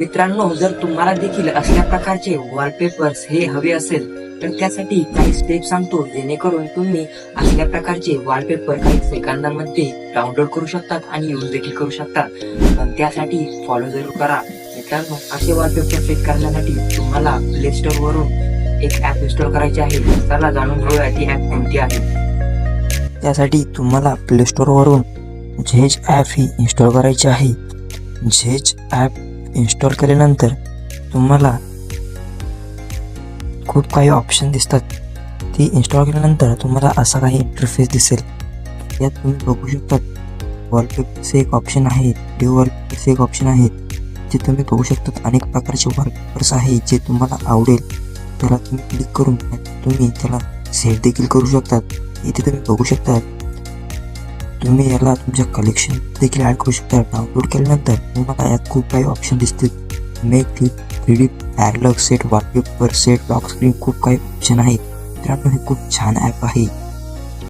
मित्रांनो, जर तुम्हाला देखील असल्या प्रकारचे वॉलपेपर्स हे हवे असेल तर त्यासाठी काही स्टेप सांगतो, जेणेकरून तुम्ही असल्या प्रकारचे वॉलपेपर काही सेकंदांमध्ये डाउनलोड करू शकतात आणि यूज देखील करू शकतात. पण त्यासाठी फॉलो जरूर करा. मित्रांनो, असे वॉलपेपर सेट करण्यासाठी तुम्हाला प्ले स्टोर वरून एक ॲप इन्स्टॉल करायची आहे. चला जाणून घेऊया ती ॲप कोणती आहे. त्यासाठी तुम्हाला प्ले स्टोर वरून झेज ॲप ही इन्स्टॉल करायची आहे. झेज ॲप इन्स्टॉल केल्यानंतर तुम्हाला खूप काही ऑप्शन दिसतात. ती इन्स्टॉल केल्यानंतर तुम्हाला असा काही इंटरफेस दिसेल. यात तुम्ही बघू शकता वॉलपेपरचे एक ऑप्शन आहे, व्हिडिओ वॉलपेपरचे एक ऑप्शन आहे. जे तुम्ही बघू शकता अनेक प्रकारचे वॉलपेपर्स आहे जे तुम्हाला आवडेल त्याला तुम्ही क्लिक करून तुम्ही त्याला सेट देखील करू शकतात. इथे तुम्ही बघू शकता तुम्ही याला तुमच्या कलेक्शन देखील ॲड करू शकता. डाउनलोड केल्यानंतर तुम्हाला यात खूप काही ऑप्शन दिसतील. Make clip, 3D parallax set, wallpaper set, lock screen, खूप काही ऑप्शन आहेत. मित्रांनो, हे खूप छान ॲप आहे.